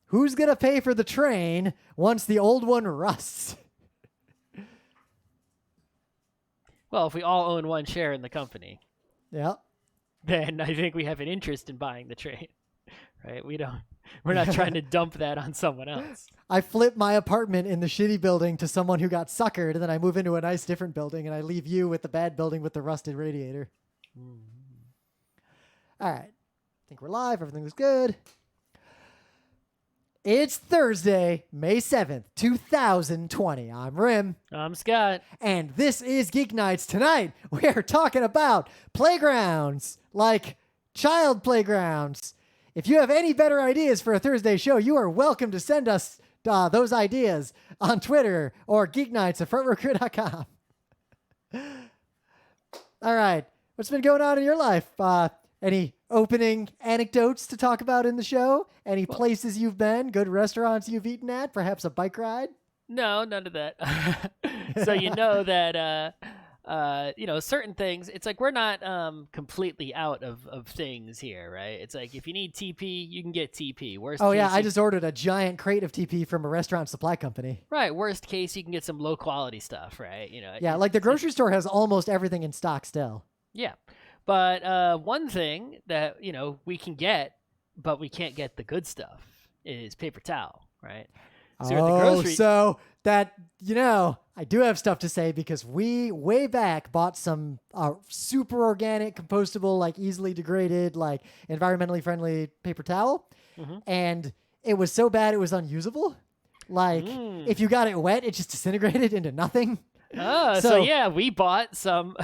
who's going to pay for the train once the old one rusts? Well, if we all own one share in the company, Yeah. then I think we have an interest in buying the train, right? We're not trying to dump that on someone else. I flip my apartment in the shitty building to someone who got suckered, and then I move into a nice different building, and I leave you with the bad building with the rusted radiator. All right. I think we're live. Everything was good. It's Thursday, May 7th, 2020. I'm Rim. I'm Scott. And this is Geek Nights. Tonight, we are talking about playgrounds, like child playgrounds. If you have any better ideas for a Thursday show, you are welcome to send us those ideas on Twitter or geeknights@frontrecruit.com. All right. What's been going on in your life? Any opening anecdotes to talk about in the show? Any places you've been? Good restaurants you've eaten at? Perhaps a bike ride? No, none of that. So you know that, certain things, it's like we're not completely out of things here, right? It's like if you need TP, you can get TP. I just ordered a giant crate of TP from a restaurant supply company. Right. Worst case, you can get some low quality stuff, right? Yeah, like the grocery store has almost everything in stock still. Yeah. But one thing that, we can get, but we can't get the good stuff is paper towel, right? So that, I do have stuff to say because we way back bought some super organic, compostable, like easily degraded, like environmentally friendly paper towel. Mm-hmm. And it was so bad it was unusable. Like if you got it wet, it just disintegrated into nothing. Oh, so yeah, we bought some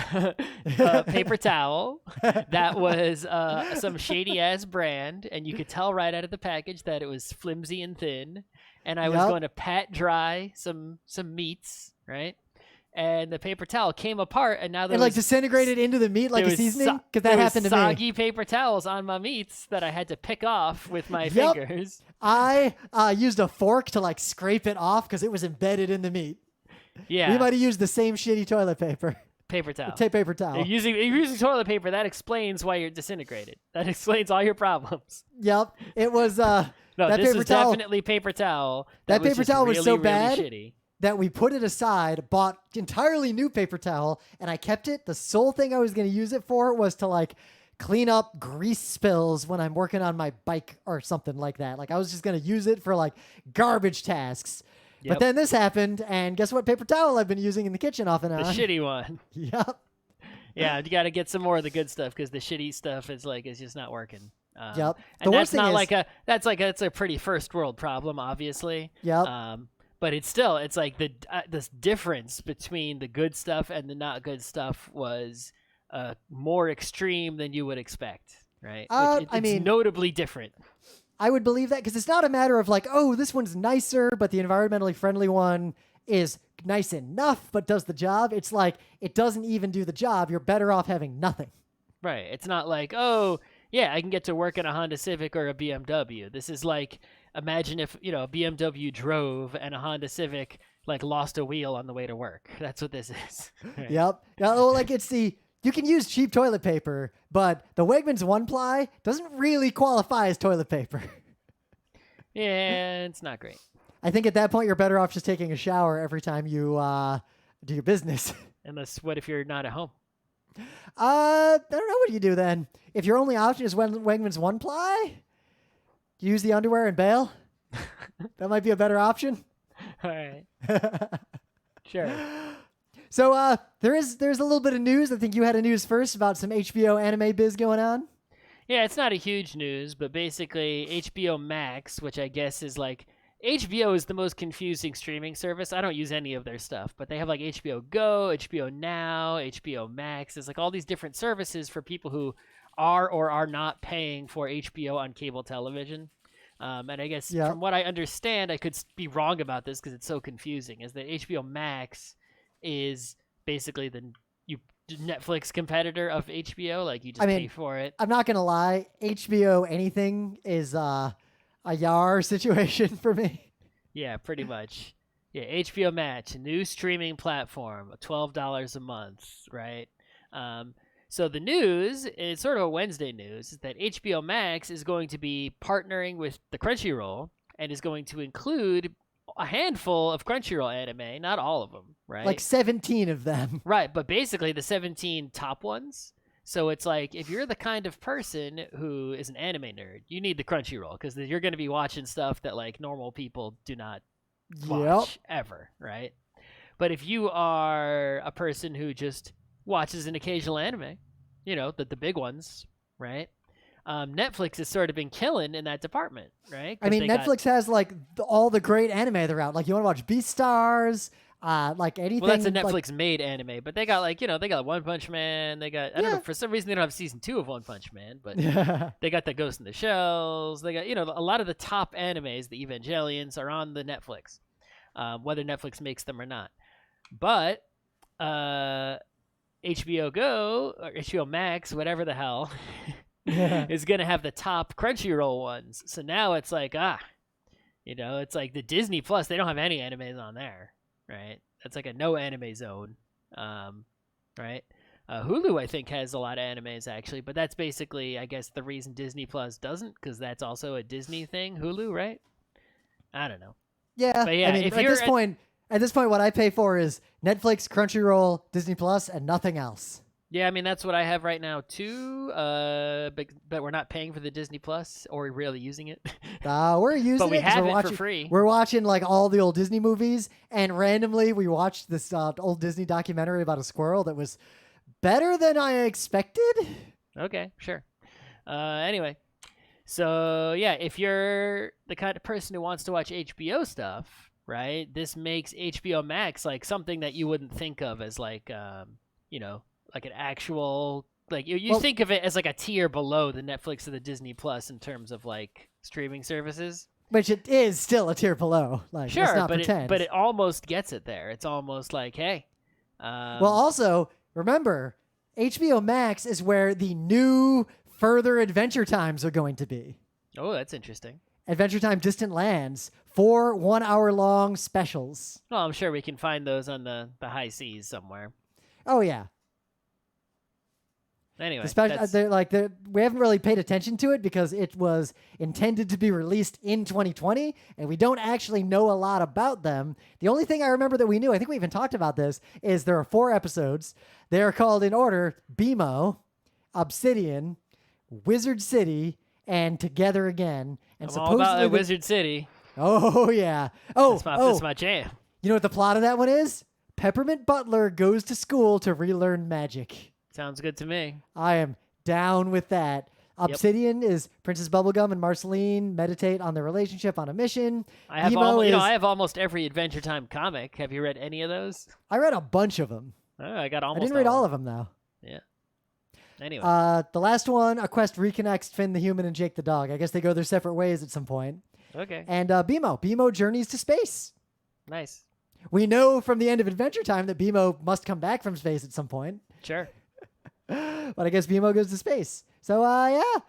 paper towel that was some shady ass brand, and you could tell right out of the package that it was flimsy and thin. And I was going to pat dry some meats, right? And the paper towel came apart, and now there disintegrated into the meat like a seasoning. Because that happened to me. Soggy paper towels on my meats that I had to pick off with my fingers. I used a fork to scrape it off because it was embedded in the meat. Yeah, we might have used the same shitty toilet paper. Paper towel. Paper towel. You're using toilet paper. That explains why you're disintegrated. That explains all your problems. Yep. It was no, this is definitely paper towel. That paper towel was so bad shitty that we put it aside, bought entirely new paper towel, and I kept it. The sole thing I was going to use it for was to clean up grease spills when I'm working on my bike or something like that. I was just going to use it for garbage tasks. Yep. But then this happened, and guess what paper towel I've been using in the kitchen off and on? The shitty one. Yep. Yeah, you got to get some more of the good stuff because the shitty stuff is it's just not working. Yep. And that's not it's a pretty first world problem, obviously. Yep. But it's still, it's this difference between the good stuff and the not good stuff was more extreme than you would expect, right? It's notably different. I would believe that because it's not a matter of this one's nicer, but the environmentally friendly one is nice enough, but does the job. It's it doesn't even do the job. You're better off having nothing. Right. It's not I can get to work in a Honda Civic or a BMW. This is imagine if, a BMW drove and a Honda Civic lost a wheel on the way to work. That's what this is. Right? Yep. You can use cheap toilet paper, but the Wegmans One Ply doesn't really qualify as toilet paper. Yeah, it's not great. I think at that point you're better off just taking a shower every time you do your business. Unless, what if you're not at home? I don't know what you do then. If your only option is Wegmans One Ply, you use the underwear and bail. That might be a better option. All right. Sure. So there's a little bit of news. I think you had a news first about some HBO anime biz going on. Yeah, it's not a huge news, but basically HBO Max, which I guess is HBO is the most confusing streaming service. I don't use any of their stuff, but they have HBO Go, HBO Now, HBO Max. There's all these different services for people who are or are not paying for HBO on cable television. And I guess from what I understand, I could be wrong about this because it's so confusing, is that HBO Max is basically the Netflix competitor of HBO. You just pay for it. I'm not going to lie. HBO anything is a Yar situation for me. Yeah, pretty much. Yeah, HBO Max, a new streaming platform, $12 a month, right? So the news, it's sort of a Wednesday news, is that HBO Max is going to be partnering with the Crunchyroll and is going to include a handful of Crunchyroll anime, not all of them, right? Like 17 of them. Right, but basically the 17 top ones. So it's like, if you're the kind of person who is an anime nerd, you need the Crunchyroll, because you're going to be watching stuff that like normal people do not watch ever, right? But if you are a person who just watches an occasional anime, you know, the big ones, right? Netflix has sort of been killing in that department, right? I mean, Netflix has like all the great anime they're out. Like, you want to watch Beastars, like anything. Well, that's a like, Netflix-made anime, but they got like, you know, they got One Punch Man. They got, I don't know, for some reason they don't have season 2 of One Punch Man, but they got the Ghost in the Shells. They got, you know, a lot of the top animes, the Evangelions, are on the Netflix, whether Netflix makes them or not. But HBO Go or HBO Max, whatever the hell, is going to have the top Crunchyroll ones. So now it's like, you know, it's like the Disney Plus. They don't have any animes on there, right? That's like a no anime zone, right? Hulu, I think, has a lot of animes, actually. But that's basically, I guess, the reason Disney Plus doesn't, because that's also a Disney thing, Hulu, right? I don't know. Yeah, but yeah, I mean, if at this point, what I pay for is Netflix, Crunchyroll, Disney Plus, and nothing else. Yeah, I mean, that's what I have right now, too. But we're not paying for the Disney Plus, or really using it. We're using it. But we have it watching, for free. We're watching like all the old Disney movies, and randomly we watched this old Disney documentary about a squirrel that was better than I expected. Okay, sure. Anyway, so yeah, if you're the kind of person who wants to watch HBO stuff, right, this makes HBO Max like something that you wouldn't think of as like, you know, like an actual, like you think of it as like a tier below the Netflix or the Disney Plus in terms of like streaming services. Which it is still a tier below. Like, sure, let's not but pretend. But it almost gets it there. It's almost like, hey. Well, also remember, HBO Max is where the new further Adventure Times are going to be. Oh, that's interesting. Adventure Time Distant Lands, 4 1-hour-long specials. Well, I'm sure we can find those on the high seas somewhere. Oh yeah. Anyway, we haven't really paid attention to it because it was intended to be released in 2020, and we don't actually know a lot about them. The only thing I remember that we knew, I think we even talked about this, is there are 4 episodes. They are called in order: BMO, Obsidian, Wizard City, and Together Again. And I'm all about Wizard City. Oh yeah. Oh, that's my jam. You know what the plot of that one is? Peppermint Butler goes to school to relearn magic. Sounds good to me. I am down with that. Obsidian is Princess Bubblegum and Marceline meditate on their relationship on a mission. I have almost every Adventure Time comic. Have you read any of those? I read a bunch of them. Oh, I got almost. I didn't read all of them though. Yeah. Anyway. The last one, A Quest reconnects Finn the human and Jake the dog. I guess they go their separate ways at some point. Okay. And BMO journeys to space. Nice. We know from the end of Adventure Time that BMO must come back from space at some point. Sure. But I guess BMO goes to space. So, yeah,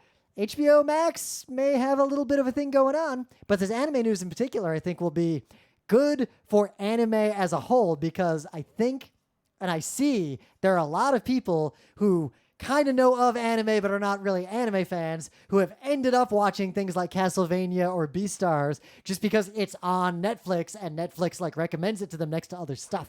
HBO Max may have a little bit of a thing going on. But this anime news in particular, I think, will be good for anime as a whole, because I think, and I see, there are a lot of people who kind of know of anime but are not really anime fans who have ended up watching things like Castlevania or Beastars just because it's on Netflix and Netflix like recommends it to them next to other stuff.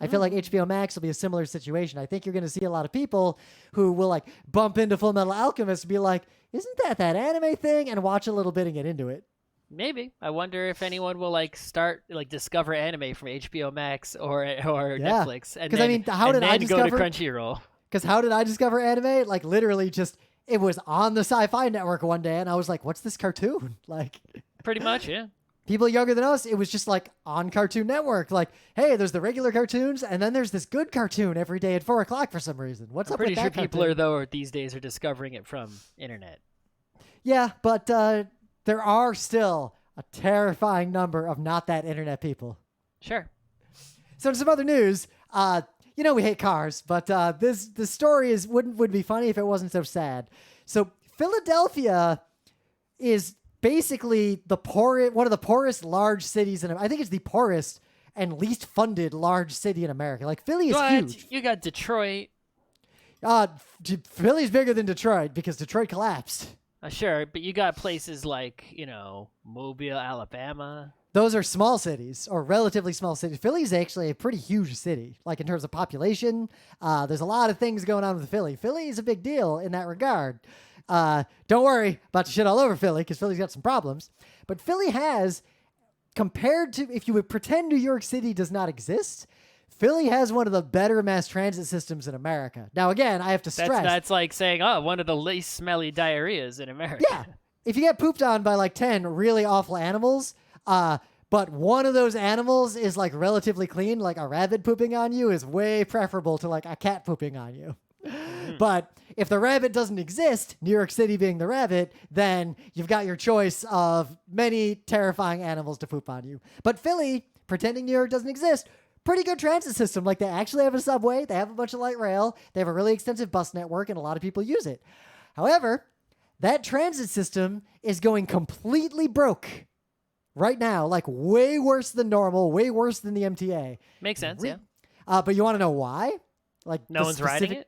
I feel like HBO Max will be a similar situation. I think you're going to see a lot of people who will like bump into Full Metal Alchemist and be like, isn't that anime thing? And watch a little bit and get into it. Maybe. I wonder if anyone will like start like discover anime from HBO Max or Netflix, and then, I mean, how did I discover, go to Crunchyroll? Because how did I discover anime? Like literally just it was on the Sci-Fi Network one day, and I was like, "What's this cartoon?" Like, pretty much, yeah. People younger than us, it was just like on Cartoon Network. Like, hey, there's the regular cartoons, and then there's this good cartoon every day at 4:00 for some reason. What's up with that? Pretty sure people these days are discovering it from internet. Yeah, but there are still a terrifying number of not that internet people. Sure. So in some other news, you know we hate cars, but this story would be funny if it wasn't so sad. So Philadelphia is basically one of the poorest large cities I think it's the poorest and least funded large city in America. Like Philly is huge. You got Detroit. Philly's bigger than Detroit because Detroit collapsed. Sure, but you got places like, Mobile, Alabama. Those are small cities or relatively small cities. Philly is actually a pretty huge city, like in terms of population. There's a lot of things going on with Philly. Philly is a big deal in that regard. Don't worry about to shit all over Philly because Philly's got some problems. But Philly has, compared to if you would pretend New York City does not exist, Philly has one of the better mass transit systems in America. Now, again, I have to stress. That's like saying, one of the least smelly diarrheas in America. Yeah. If you get pooped on by like 10 really awful animals, but one of those animals is like relatively clean, like a rabbit pooping on you is way preferable to like a cat pooping on you. But if the rabbit doesn't exist, New York City being the rabbit, then you've got your choice of many terrifying animals to poop on you. But Philly, pretending New York doesn't exist, pretty good transit system. Like they actually have a subway, they have a bunch of light rail, they have a really extensive bus network, and a lot of people use it. However, that transit system is going completely broke right now, like way worse than normal, way worse than the MTA. Makes sense, yeah. But you want to know why? Like no one's riding it?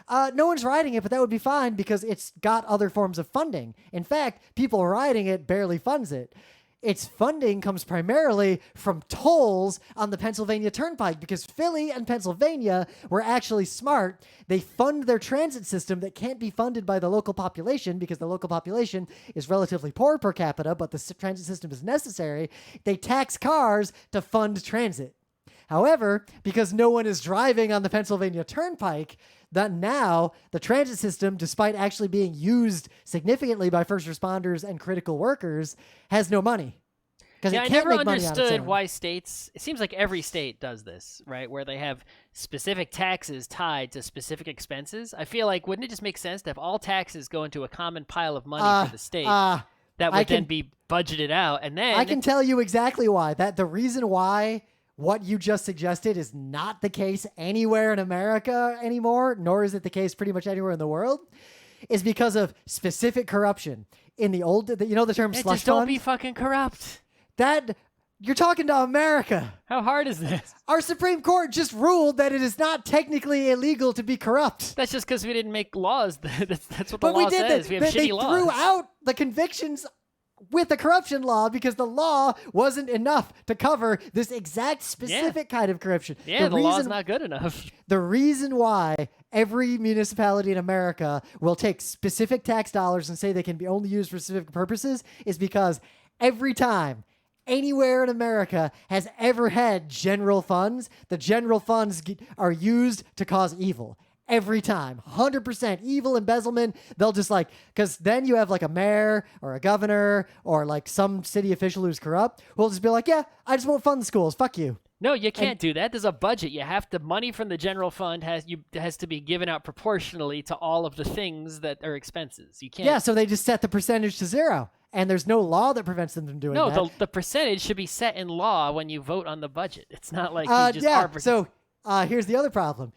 No one's riding it, but that would be fine because it's got other forms of funding. In fact, people riding it barely funds it. Its funding comes primarily from tolls on the Pennsylvania Turnpike because Philly and Pennsylvania were actually smart. They fund their transit system that can't be funded by the local population because the local population is relatively poor per capita, but the transit system is necessary. They tax cars to fund transit. However, because no one is driving on the Pennsylvania Turnpike, that now the transit system, despite actually being used significantly by first responders and critical workers, has no money. Yeah, I never understood why states, it seems like every state does this, right? Where they have specific taxes tied to specific expenses. I feel like, wouldn't it just make sense to have all taxes go into a common pile of money for the state that would then be budgeted out? And then I can tell you exactly why. That the reason why what you just suggested is not the case anywhere in America anymore, nor is it the case pretty much anywhere in the world, is because of specific corruption. In the old, the term slush just don't be fucking corrupt. That, you're talking to America. How hard is this? Our Supreme Court just ruled that it is not technically illegal to be corrupt. That's just because we didn't make laws. That's what the law says. We have shitty laws. They threw out the convictions with the corruption law because the law wasn't enough to cover this exact specific kind of corruption. Yeah, the law's not good enough. The reason why every municipality in America will take specific tax dollars and say they can be only used for specific purposes is because every time anywhere in America has ever had general funds, the general funds are used to cause evil. Every time, 100% evil embezzlement. They'll just because then you have like a mayor or a governor or like some city official who's corrupt who will just be like, yeah, I just won't fund the schools. Fuck you. No, you can't do that. There's a budget. You have to, money from the general fund has to be given out proportionally to all of the things that are expenses. You can't. Yeah, so they just set the percentage to zero. And there's no law that prevents them from doing that. No, the percentage should be set in law when you vote on the budget. It's not like you just So here's the other problem.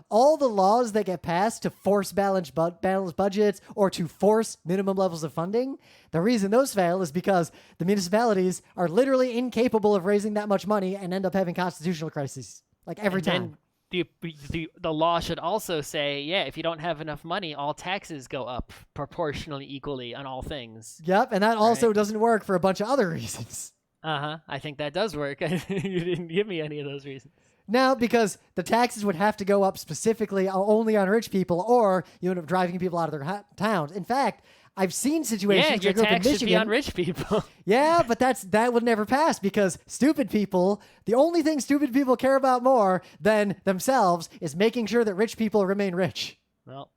All the laws that get passed to force balanced budgets or to force minimum levels of funding, the reason those fail is because the municipalities are literally incapable of raising that much money and end up having constitutional crises every time. The law should also say, if you don't have enough money, all taxes go up proportionally equally on all things. Yep, and that also doesn't work for a bunch of other reasons. I think that does work. You didn't give me any of those reasons. No, because the taxes would have to go up specifically only on rich people, or you end up driving people out of their towns. In fact, I've seen situations. Yeah, your tax should be on rich people. Yeah, but that would never pass because stupid people, the only thing stupid people care about more than themselves is making sure that rich people remain rich. Well.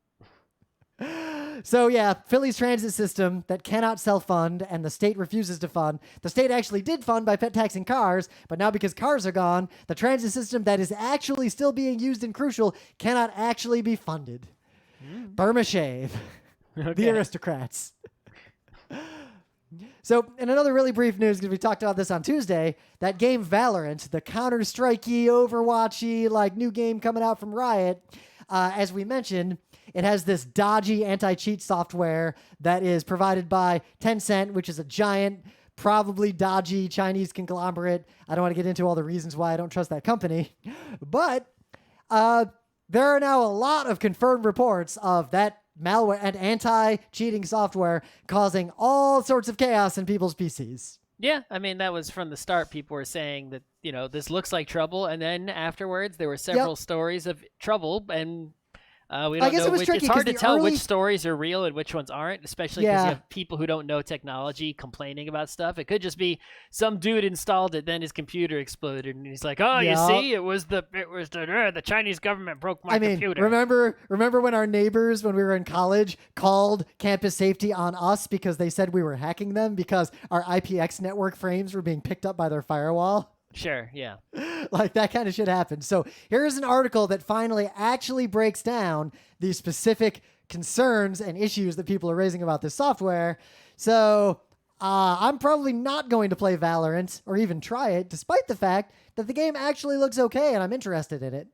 So yeah, Philly's transit system that cannot self-fund and the state refuses to fund. The state actually did fund by pet taxing cars, but now because cars are gone, the transit system that is actually still being used and crucial cannot actually be funded. Burma shave. Okay. The aristocrats. So, in another really brief news, because we talked about this on Tuesday, that game Valorant, the Counter-Strike-y, Overwatch-y, new game coming out from Riot, as we mentioned, it has this dodgy anti-cheat software that is provided by Tencent, which is a giant, probably dodgy Chinese conglomerate. I don't want to get into all the reasons why I don't trust that company. But there are now a lot of confirmed reports of that malware and anti-cheating software causing all sorts of chaos in people's PCs. Yeah, I mean, that was from the start. People were saying that, this looks like trouble. And then afterwards, there were several stories of trouble. And we don't know which. It's hard to tell which stories are real and which ones aren't, especially because you have people who don't know technology complaining about stuff. It could just be some dude installed it, then his computer exploded, and he's like, "Oh, you see, it was the Chinese government broke my computer." Remember when our neighbors, when we were in college, called campus safety on us because they said we were hacking them because our IPX network frames were being picked up by their firewall? Sure, yeah. Like that kind of shit happened. So here's an article that finally actually breaks down the specific concerns and issues that people are raising about this software. So I'm probably not going to play Valorant or even try it, despite the fact that the game actually looks okay and I'm interested in it.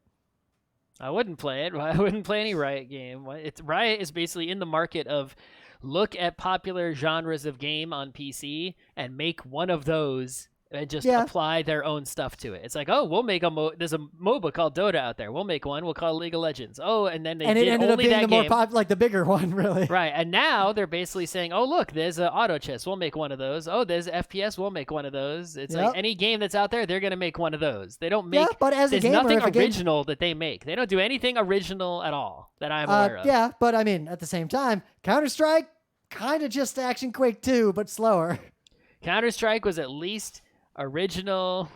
I wouldn't play it. I wouldn't play any Riot game. Riot is basically in the market of look at popular genres of game on PC and make one of those and just apply their own stuff to it. It's like, oh, we'll make there's a MOBA called Dota out there. We'll make one. We'll call it League of Legends. Oh, and then it ended up being the bigger one, really. Right, and now they're basically saying, oh, look, there's an auto chess. We'll make one of those. Oh, there's FPS. We'll make one of those. It's like any game that's out there, they're going to make one of those. They don't make. But as a gamer, nothing original that they make. They don't do anything original at all that I'm aware of. Yeah, but I mean, at the same time, Counter-Strike, kind of just Action Quake 2, but slower. Counter-Strike was at least original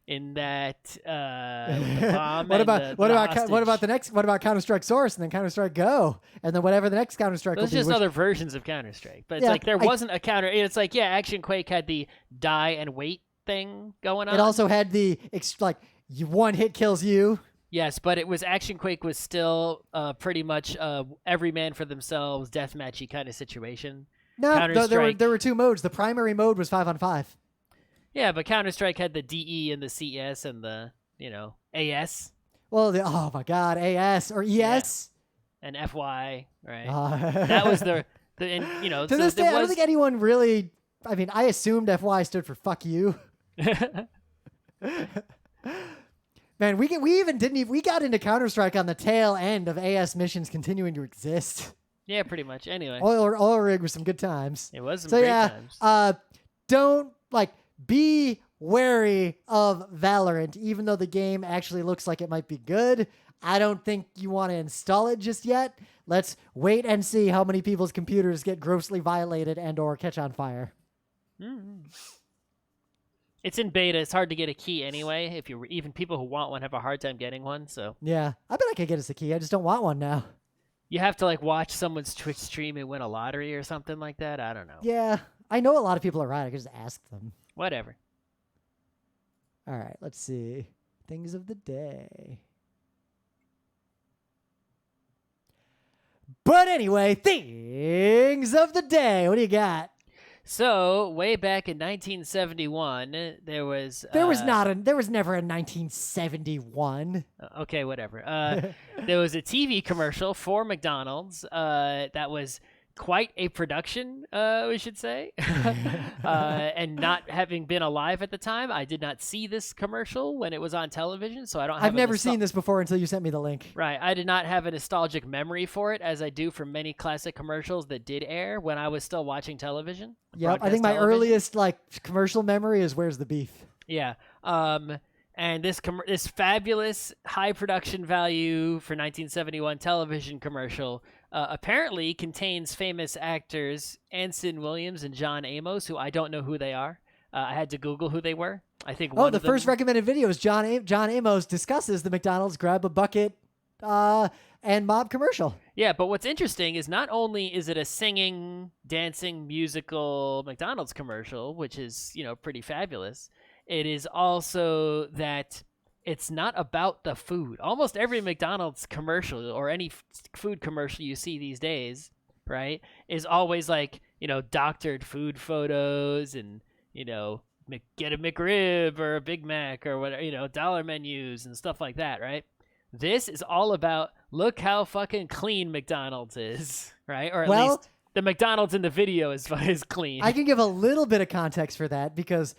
in that the bomb what about Counter-Strike Source and then Counter-Strike Go and then whatever the next Counter-Strike will be. Those just other versions of Counter-Strike, but it's like there wasn't a counter. It's like Action Quake had the die and wait thing going on. It also had the one hit kills you. Yes, but Action Quake was still pretty much every man for themselves, deathmatchy kind of situation. No, there were two modes. The primary mode was 5-on-5. Yeah, but Counter-Strike had the DE and the CS and the, AS. Well, oh my God, AS or ES? Yeah. And FY, right? That was to this day, I don't think anyone really, I mean, I assumed FY stood for fuck you. Man, we got into Counter-Strike on the tail end of AS missions continuing to exist. Yeah, pretty much. Anyway. Oil rig was some good times. It was some great times. Don't, be wary of Valorant, even though the game actually looks like it might be good. I don't think you want to install it just yet. Let's wait and see how many people's computers get grossly violated and or catch on fire. Mm-hmm. It's in beta. It's hard to get a key anyway. Even people who want one have a hard time getting one. So yeah, I bet I could get us a key. I just don't want one now. You have to watch someone's Twitch stream and win a lottery or something like that. I don't know. Yeah, I know a lot of people are right. I could just ask them. Whatever. All right, let's see. Things of the day. But anyway, things of the day. What do you got? So, way back in 1971, there was never a 1971. Okay, whatever. There was a TV commercial for McDonald's that was quite a production, we should say. And not having been alive at the time, I did not see this commercial when it was on television, so I don't have I've never seen this before until you sent me the link. Right. I did not have a nostalgic memory for it as I do for many classic commercials that did air when I was still watching television. Yep. I think my earliest commercial memory is Where's the Beef? Yeah. And this fabulous high production value for 1971 television commercial apparently contains famous actors Anson Williams and John Amos, who I don't know who they are. I had to Google who they were. I think the first recommended video is John Amos discusses the McDonald's grab a bucket and mob commercial. Yeah, but what's interesting is not only is it a singing, dancing, musical McDonald's commercial, which is, pretty fabulous, it is also that it's not about the food. Almost every McDonald's commercial or any food commercial you see these days, right, is always doctored food photos and, get a McRib or a Big Mac or whatever, dollar menus and stuff like that, right? This is all about look how fucking clean McDonald's is, right? Or at least the McDonald's in the video is clean. I can give a little bit of context for that because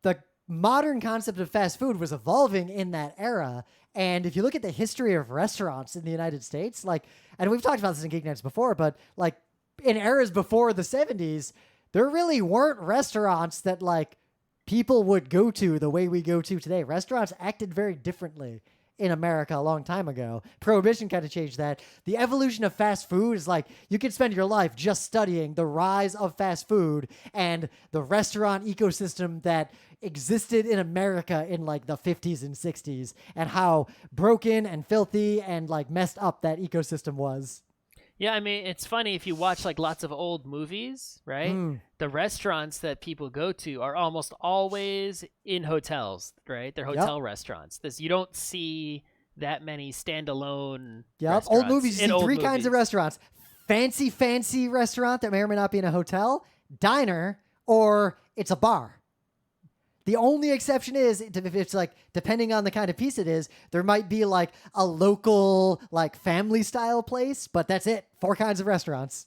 the modern concept of fast food was evolving in that era. And if you look at the history of restaurants in the United States, like, and we've talked about this in Geek Nights before, but like in eras before the 70s, there really weren't restaurants that like people would go to the way we go to today. Restaurants acted very differently in America a long time ago. Prohibition kind of changed that. The evolution of fast food is like you could spend your life just studying the rise of fast food and the restaurant ecosystem that existed in America in like the 50s and 60s and how broken and filthy and like messed up that ecosystem was. Yeah, I mean, it's funny if you watch like lots of old movies, right? The restaurants that people go to are almost always in hotels, right? They're hotel restaurants. You don't see that many standalone restaurants. Old movies, you see old three movies. kinds of restaurants. Fancy restaurant that may or may not be in a hotel, diner, or it's a bar. The only exception is if it's like, depending on the kind of piece it is, there might be like a local, like family style place, but that's it. 4 kinds of restaurants.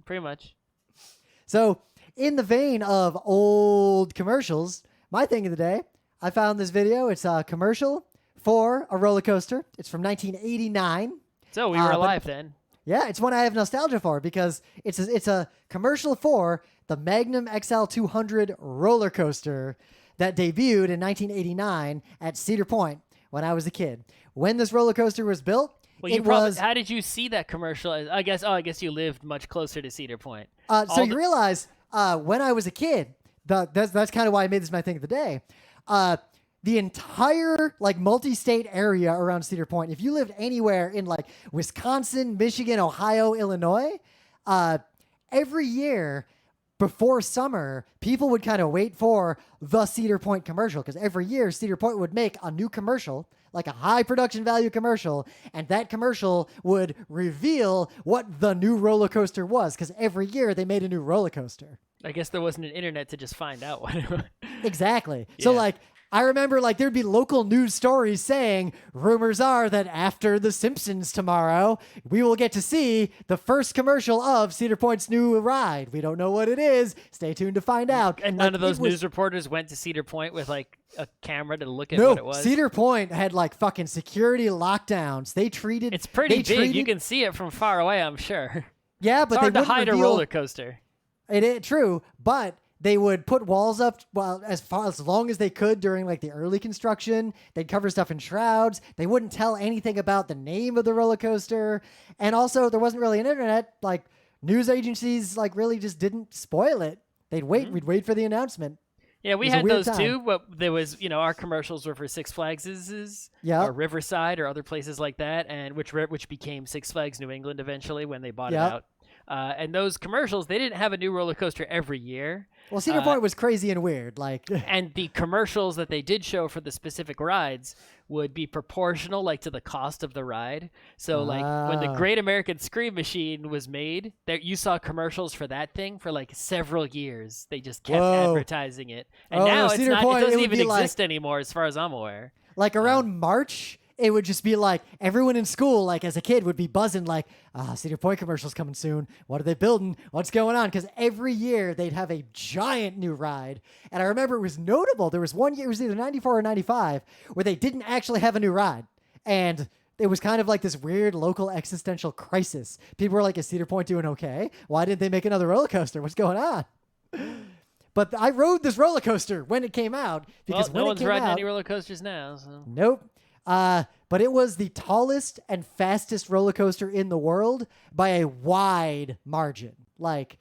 Pretty much. So in the vein of old commercials, my thing of the day, I found this video. It's a commercial for a roller coaster. It's from 1989. So we were alive then. Yeah, it's one I have nostalgia for because it's a commercial for the Magnum XL 200 roller coaster that debuted in 1989 at Cedar Point when I was a kid. When this roller coaster was built, how did you see that commercial? I guess you lived much closer to Cedar Point. You realize when I was a kid, that's kind of why I made this my thing of the day. The entire like multi-state area around Cedar Point, if you lived anywhere in like Wisconsin, Michigan, Ohio, Illinois, every year before summer, people would kind of wait for the Cedar Point commercial because every year Cedar Point would make a new commercial, like a high production value commercial, and that commercial would reveal what the new roller coaster was because every year they made a new roller coaster. I guess there wasn't an internet to just find out what it was. Exactly. Yeah. So like, I remember like there'd be local news stories saying rumors are that after The Simpsons tomorrow, we will get to see the first commercial of Cedar Point's new ride. We don't know what it is. Stay tuned to find out. And none of those news reporters went to Cedar Point with like a camera to look at what it was. Cedar Point had like fucking security lockdowns. It's pretty big. You can see it from far away, I'm sure. Yeah, but it's hard to hide a roller coaster. True, but they would put walls up, as long as they could during like the early construction. They'd cover stuff in shrouds. They wouldn't tell anything about the name of the roller coaster. And also, there wasn't really an internet. Like news agencies, like really just didn't spoil it. They'd wait. We'd wait for the announcement. Yeah, we had those too. But there was, our commercials were for Six Flags, or Riverside, or other places like that, and which became Six Flags New England eventually when they bought it out. And those commercials, they didn't have a new roller coaster every year. Well, Cedar Point was crazy and weird. And the commercials that they did show for the specific rides would be proportional, like to the cost of the ride. So, like when the Great American Scream Machine was made, you saw commercials for that thing for like several years. They just kept advertising it, and now it doesn't even exist anymore, as far as I'm aware. Like around March, it would just be like everyone in school, like as a kid, would be buzzing like, Cedar Point commercial's coming soon. What are they building? What's going on? Because every year they'd have a giant new ride. And I remember it was notable. There was one year, it was either 94 or 95, where they didn't actually have a new ride. And it was kind of like this weird local existential crisis. People were like, is Cedar Point doing okay? Why didn't they make another roller coaster? What's going on? But I rode this roller coaster when it came out. Because no one's riding any roller coasters now. So. Nope. But it was the tallest and fastest roller coaster in the world by a wide margin. Like,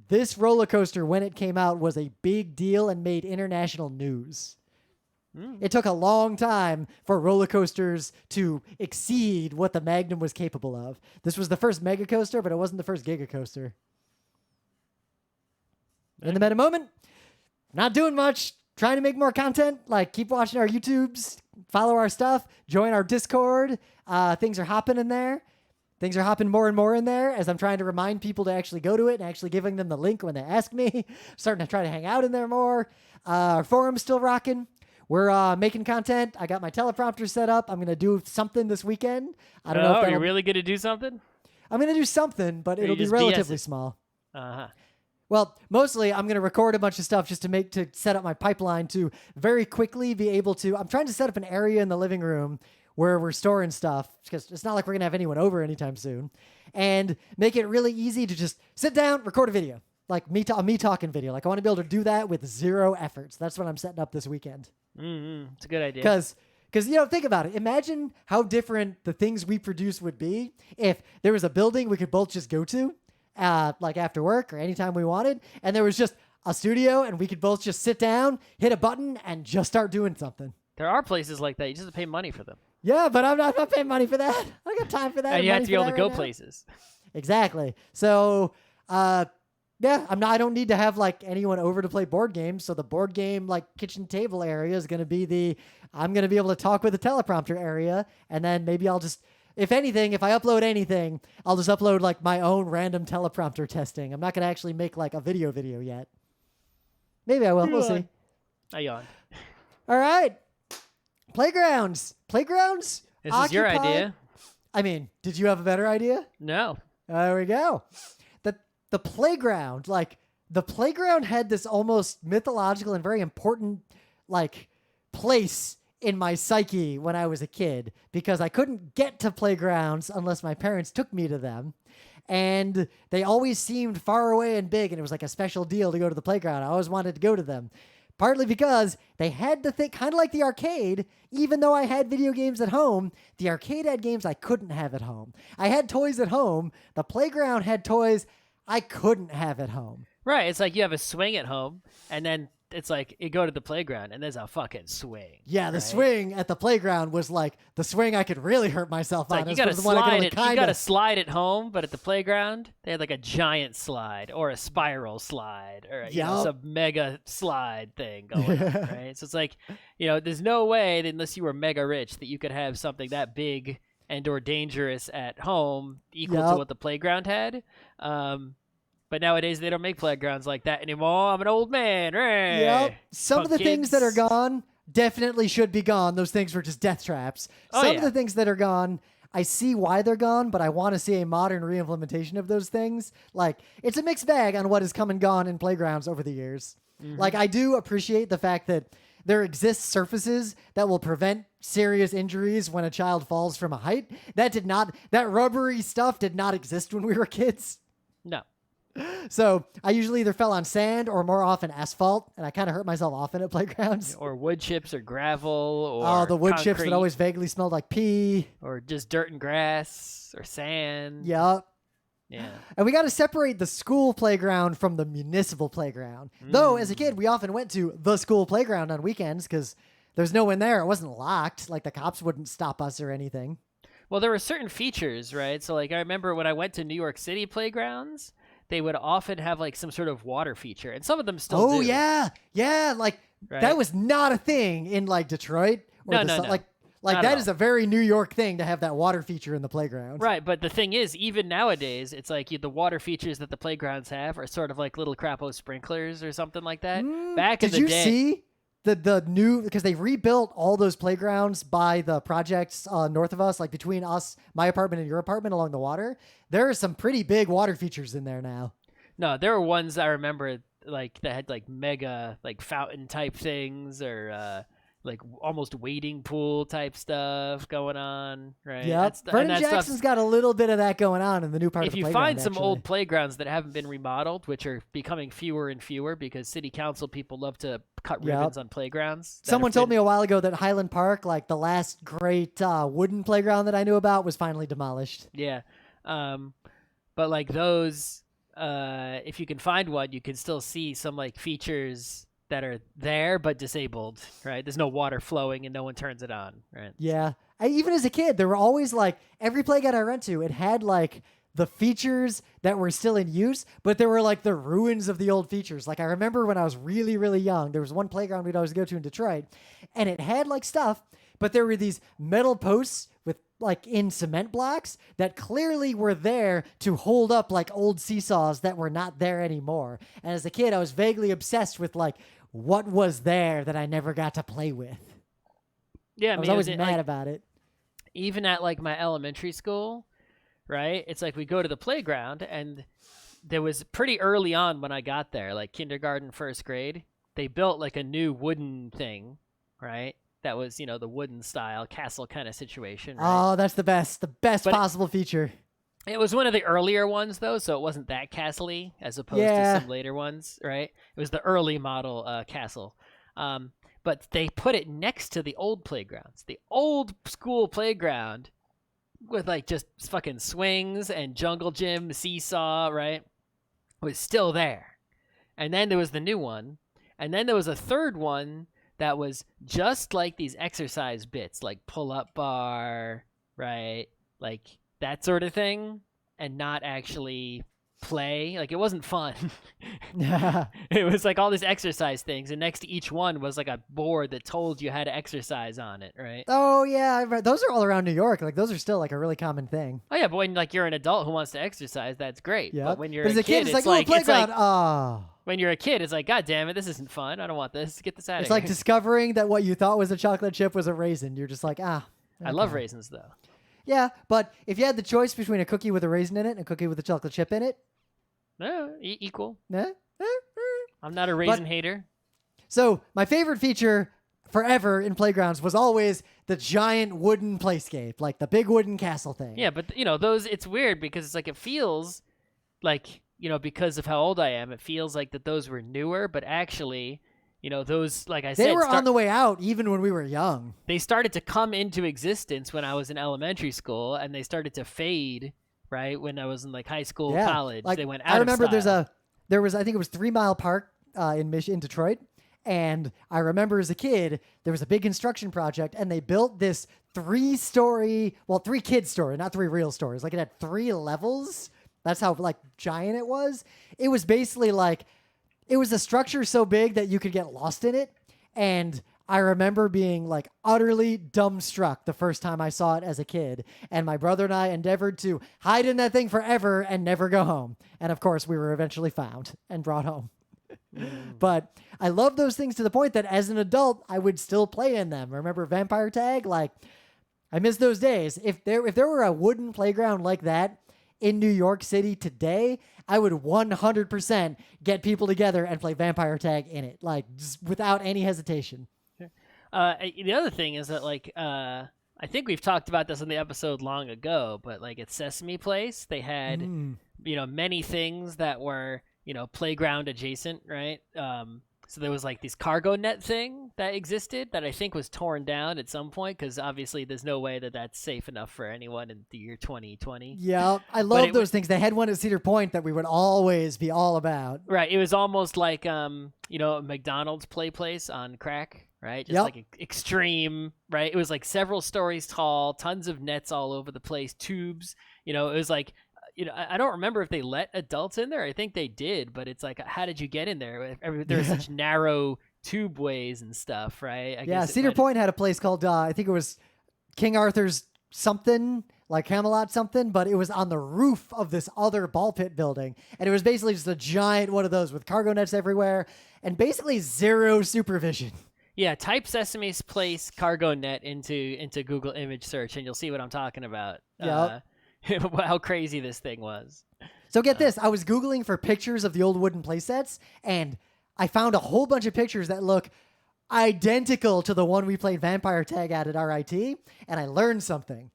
this roller coaster, when it came out, was a big deal and made international news. It took a long time for roller coasters to exceed what the Magnum was capable of. This was the first mega coaster, but it wasn't the first giga coaster. In the meta moment, not doing much. Trying to make more content, like keep watching our YouTubes, follow our stuff, join our Discord. Things are hopping in there. Things are hopping more and more in there as I'm trying to remind people to actually go to it and actually giving them the link when they ask me. Starting to try to hang out in there more. Our forum's still rocking. We're making content. I got my teleprompter set up. I'm going to do something this weekend. I don't know if are you really going to do something? I'm going to do something, but it'll be relatively small. Uh-huh. Well, mostly I'm going to record a bunch of stuff just to set up my pipeline to very quickly be able to. I'm trying to set up an area in the living room where we're storing stuff because it's not like we're going to have anyone over anytime soon, and make it really easy to just sit down, record a video, like me talking video. Like I want to be able to do that with zero efforts. That's what I'm setting up this weekend. It's a good idea. Because think about it. Imagine how different the things we produce would be if there was a building we could both just go to. Like after work or anytime we wanted, and there was just a studio and we could both just sit down, hit a button, and just start doing something. There are places like that. You just have to pay money for them. Yeah, but I'm not paying money for that. I got time for that. And you have to be able to go places. Exactly. So, I don't need to have like anyone over to play board games. So the board game like kitchen table area is going to be I'm going to be able to talk with the teleprompter area, and then maybe I'll just. If anything, if I upload anything, I'll just upload like my own random teleprompter testing. I'm not going to actually make like a video yet. Maybe I will. We'll see. I yawned. All right. Playgrounds. This is your idea. I mean, did you have a better idea? No. There we go. The playground, like the playground had this almost mythological and very important like place in my psyche when I was a kid, because I couldn't get to playgrounds unless my parents took me to them. And they always seemed far away and big, and it was like a special deal to go to the playground. I always wanted to go to them. Partly because they had the thing, kind of like the arcade, even though I had video games at home, the arcade had games I couldn't have at home. I had toys at home. The playground had toys I couldn't have at home. Right. It's like you have a swing at home, and then it's like you go to the playground and there's a fucking swing. Yeah, the swing at the playground was like the swing I could really hurt myself on. Like you gotta slide at home, but at the playground they had like a giant slide or a spiral slide or some mega slide thing going on, right? So it's like, there's no way that unless you were mega rich that you could have something that big and or dangerous at home equal to what the playground had. But nowadays, they don't make playgrounds like that anymore. I'm an old man. Yep. Some of the things that are gone definitely should be gone. Those things were just death traps. Some of the things that are gone, I see why they're gone, but I want to see a modern re-implementation of those things. Like, it's a mixed bag on what has come and gone in playgrounds over the years. Mm-hmm. Like, I do appreciate the fact that there exist surfaces that will prevent serious injuries when a child falls from a height. That rubbery stuff did not exist when we were kids. No. So I usually either fell on sand or more often asphalt, and I kind of hurt myself often at playgrounds. Or wood chips or gravel or the wood concrete, chips that always vaguely smelled like pee. Or just dirt and grass or sand. Yep. Yeah. And we got to separate the school playground from the municipal playground. Though, as a kid, we often went to the school playground on weekends because there's no one there. It wasn't locked. Like, the cops wouldn't stop us or anything. Well, there were certain features, right? So, like, I remember when I went to New York City playgrounds, they would often have like some sort of water feature, and some of them still do. Oh yeah, like that was not a thing in like Detroit. No. Like that is a very New York thing to have that water feature in the playground. Right, but the thing is, even nowadays, it's like the water features that the playgrounds have are sort of like little crapo sprinklers or something like that. Back in the day, did you see the new, because they rebuilt all those playgrounds by the projects north of us, like between us, my apartment and your apartment along the water. There are some pretty big water features in there now. No, there were ones I remember like that had like mega like fountain type things or like almost wading pool type stuff going on, right? Yeah, Vernon Jackson's got a little bit of that going on in the new part of the playground. If you find some old playgrounds that haven't been remodeled, which are becoming fewer and fewer because city council people love to cut ribbons on playgrounds. Someone told me a while ago that Highland Park, like the last great wooden playground that I knew about, was finally demolished. Yeah. But like those, if you can find one, you can still see some like features that are there but disabled, right? There's no water flowing and no one turns it on, right? Yeah. Even as a kid, there were always like, every playground I went to, it had like the features that were still in use, but there were like the ruins of the old features. Like I remember when I was really, really young, there was one playground we'd always go to in Detroit, and it had like stuff, but there were these metal posts with like in cement blocks that clearly were there to hold up like old seesaws that were not there anymore. And as a kid, I was vaguely obsessed with like what was there that I never got to play with. Yeah, I was always mad about it. Even at like my elementary school, right? It's like we go to the playground and there was pretty early on when I got there, like kindergarten, first grade, they built like a new wooden thing, right? That was, the wooden style castle kind of situation, right? Oh, that's the best But possible feature. It was one of the earlier ones, though, so it wasn't that castle-y as opposed to some later ones, right? It was the early model castle. But they put it next to the old playgrounds. The old school playground with, like, just fucking swings and jungle gym, seesaw, right, was still there. And then there was the new one. And then there was a third one that was just like these exercise bits, like pull-up bar, right? Like that sort of thing, and not actually play. Like it wasn't fun. It was like all these exercise things, and next to each one was like a board that told you how to exercise on it, right? Oh yeah, those are all around New York. Like those are still like a really common thing. Oh yeah, but when like you're an adult who wants to exercise, that's great. Yeah, but when you're as a kid, it's like when you're a kid, it's like, God damn it, this isn't fun. I don't want this. Get this out of here. It's like discovering that what you thought was a chocolate chip was a raisin. You're just like, okay. I love raisins though. Yeah, but if you had the choice between a cookie with a raisin in it and a cookie with a chocolate chip in it, equal. Nah. I'm not a raisin hater. So my favorite feature forever in playgrounds was always the giant wooden playscape, like the big wooden castle thing. Yeah, but those, it's weird because it's like it feels like, because of how old I am, it feels like that those were newer, but actually, those, like I said, they were on the way out even when we were young. They started to come into existence when I was in elementary school, and they started to fade, right, when I was in like high school, college. Like, they went out I remember of style. there was I think it was 3 Mile Park in Detroit, and I remember as a kid there was a big construction project, and they built this 3-story, 3-kid story, not 3 real stories. Like it had 3 levels. That's how like giant it was. It was basically like, it was a structure so big that you could get lost in it. And I remember being like utterly dumbstruck the first time I saw it as a kid. And my brother and I endeavored to hide in that thing forever and never go home. And of course, we were eventually found and brought home. But I love those things to the point that as an adult, I would still play in them. Remember Vampire Tag? Like, I miss those days. If there were a wooden playground like that in New York City today, I would 100% get people together and play Vampire Tag in it, like just without any hesitation. The other thing is that, like, I think we've talked about this in the episode long ago, but like at Sesame Place, they had, many things that were, playground adjacent, right? So there was like this cargo net thing that existed that I think was torn down at some point, because obviously there's no way that that's safe enough for anyone in the year 2020. Yeah, I love those things. They had one at Cedar Point that we would always be all about. Right. It was almost like, a McDonald's play place on crack, right? Just like extreme, right? It was like several stories tall, tons of nets all over the place, tubes. It was like, I don't remember if they let adults in there. I think they did, but it's like, how did you get in there? There were such narrow tube ways and stuff, right? I guess Cedar Point had a place called, I think it was King Arthur's something, like Camelot something, but it was on the roof of this other ball pit building. And it was basically just a giant one of those with cargo nets everywhere and basically zero supervision. Yeah, type Sesame's Place cargo net into Google image search, and you'll see what I'm talking about. Yeah. How crazy this thing was. So get this, I was Googling for pictures of the old wooden playsets, and I found a whole bunch of pictures that look identical to the one we played Vampire Tag at RIT, and I learned something.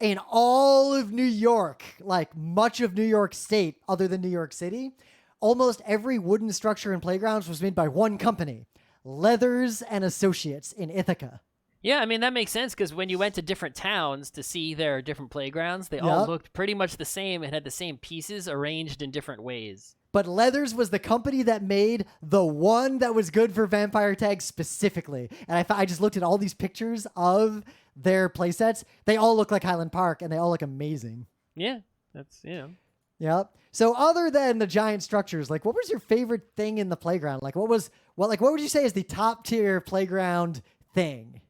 In all of New York, like much of New York State other than New York City, almost every wooden structure and playgrounds was made by one company, Leathers and Associates in Ithaca. Yeah, I mean, that makes sense, because when you went to different towns to see their different playgrounds, they all looked pretty much the same and had the same pieces arranged in different ways. But Leathers was the company that made the one that was good for Vampire Tag specifically. And I just looked at all these pictures of their playsets. They all look like Highland Park, and they all look amazing. Yeah, that's, Yep. So other than the giant structures, like what was your favorite thing in the playground? Like what would you say is the top tier playground thing?